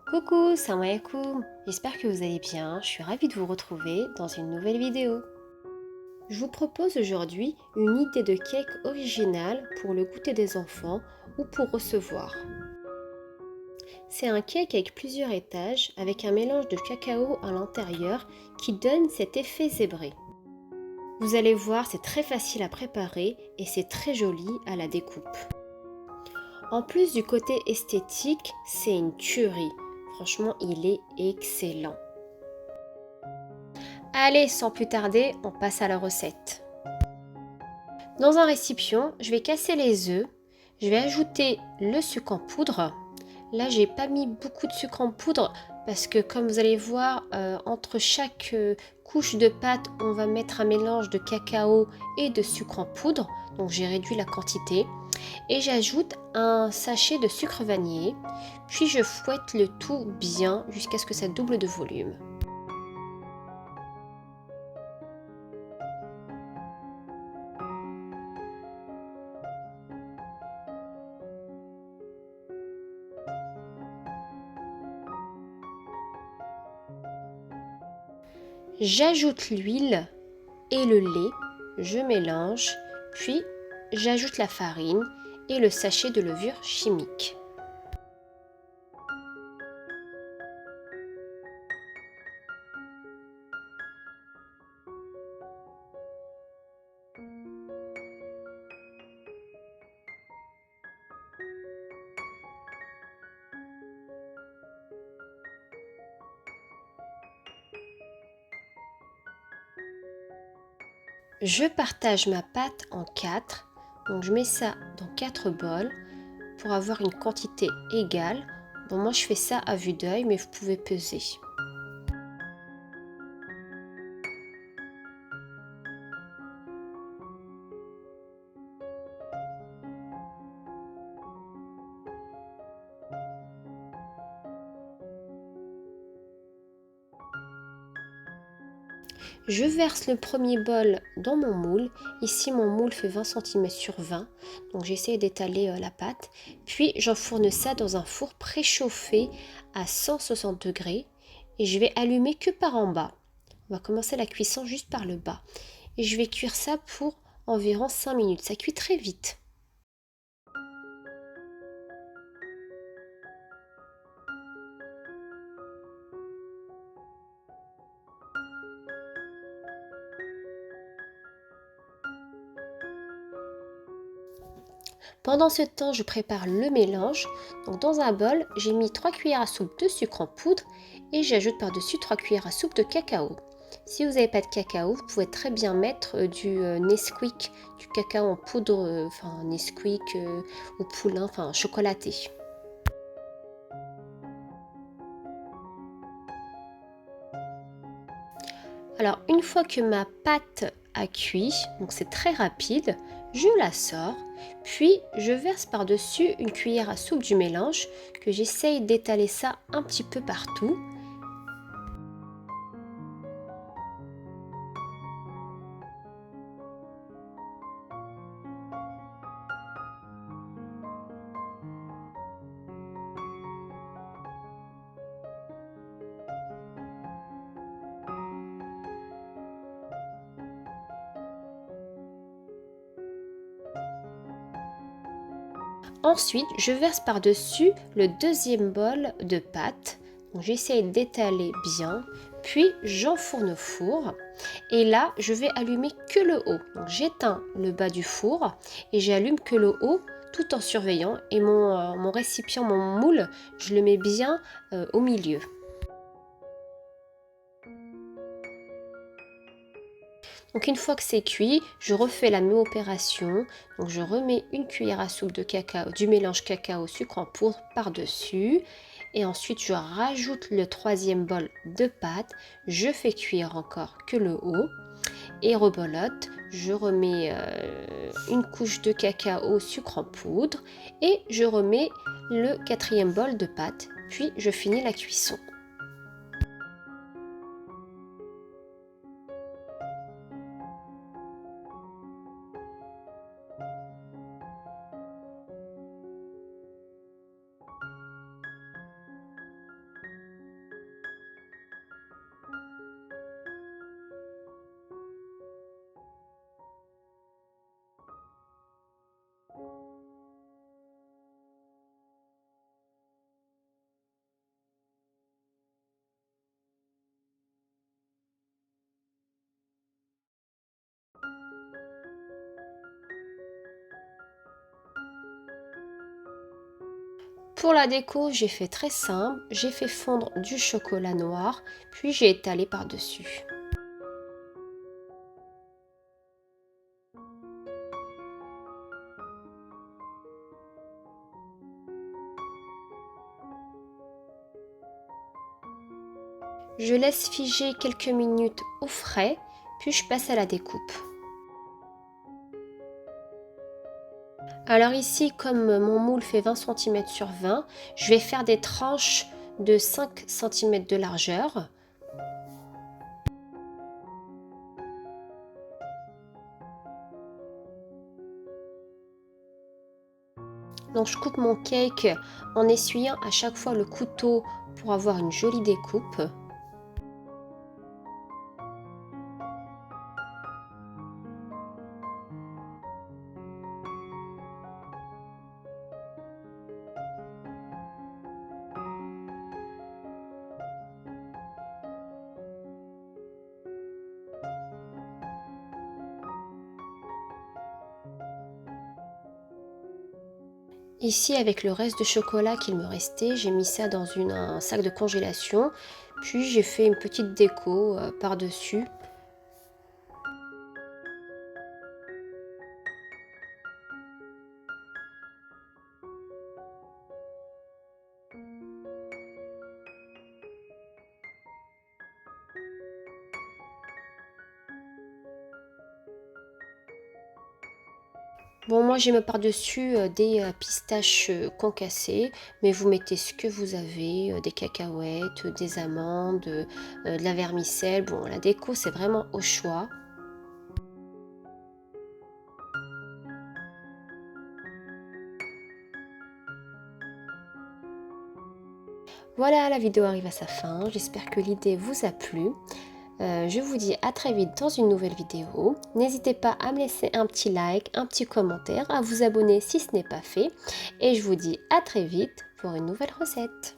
Coucou, salam alaikum, j'espère que vous allez bien, je suis ravie de vous retrouver dans une nouvelle vidéo. Je vous propose aujourd'hui une idée de cake originale pour le goûter des enfants ou pour recevoir. C'est un cake avec plusieurs étages avec un mélange de cacao à l'intérieur qui donne cet effet zébré. Vous allez voir, c'est très facile à préparer et c'est très joli à la découpe. En plus du côté esthétique, c'est une tuerie. Franchement, il est excellent. Allez, sans plus tarder, on passe à la recette. Dans un récipient, je vais casser les œufs. Je vais ajouter le sucre en poudre. Là, j'ai pas mis beaucoup de sucre en poudre parce que comme vous allez voir, entre chaque couche de pâte, on va mettre un mélange de cacao et de sucre en poudre. Donc j'ai réduit la quantité. Et j'ajoute un sachet de sucre vanillé. Puis je fouette le tout bien jusqu'à ce que ça double de volume. J'ajoute l'huile et le lait, je mélange, puis j'ajoute la farine et le sachet de levure chimique. Je partage ma pâte en 4, donc je mets ça dans 4 bols pour avoir une quantité égale. Bon, moi je fais ça à vue d'œil, mais vous pouvez peser. Je verse le premier bol dans mon moule. Ici, mon moule fait 20 cm sur 20. Donc, j'essaie d'étaler la pâte. Puis, j'enfourne ça dans un four préchauffé à 160 degrés. Et je vais allumer que par en bas. On va commencer la cuisson juste par le bas. Et je vais cuire ça pour environ 5 minutes. Ça cuit très vite. Pendant ce temps, je prépare le mélange. Donc dans un bol, j'ai mis 3 cuillères à soupe de sucre en poudre et j'ajoute par-dessus 3 cuillères à soupe de cacao. Si vous n'avez pas de cacao, vous pouvez très bien mettre du Nesquik, du cacao en poudre, enfin Nesquik au poulain, enfin chocolaté. Alors une fois que ma pâte a cuit, donc c'est très rapide, je la sors, puis je verse par-dessus une cuillère à soupe du mélange que j'essaye d'étaler ça un petit peu partout. Ensuite, je verse par-dessus le deuxième bol de pâte. Donc j'essaye d'étaler bien, puis j'enfourne au four. Et là, je vais allumer que le haut. Donc j'éteins le bas du four et j'allume que le haut tout en surveillant. Et mon récipient, mon moule, je le mets bien au milieu. Donc une fois que c'est cuit, je refais la même opération. Donc je remets une cuillère à soupe de cacao, du mélange cacao sucre en poudre par-dessus. Et ensuite je rajoute le troisième bol de pâte. Je fais cuire encore que le haut. Et rebolote, je remets une couche de cacao sucre en poudre. Et je remets le quatrième bol de pâte. Puis je finis la cuisson. Pour la déco, j'ai fait très simple, j'ai fait fondre du chocolat noir, puis j'ai étalé par-dessus. Je laisse figer quelques minutes au frais, puis je passe à la découpe. Alors ici, comme mon moule fait 20 cm sur 20, je vais faire des tranches de 5 cm de largeur. Donc je coupe mon cake en essuyant à chaque fois le couteau pour avoir une jolie découpe. Ici, avec le reste de chocolat qu'il me restait, j'ai mis ça dans un sac de congélation, puis j'ai fait une petite déco par-dessus. Bon, moi j'ai mis par-dessus des pistaches concassées, mais vous mettez ce que vous avez, des cacahuètes, des amandes, de la vermicelle. Bon, la déco c'est vraiment au choix. Voilà, la vidéo arrive à sa fin. J'espère que l'idée vous a plu. Je vous dis à très vite dans une nouvelle vidéo. N'hésitez pas à me laisser un petit like, un petit commentaire, à vous abonner si ce n'est pas fait. Et je vous dis à très vite pour une nouvelle recette.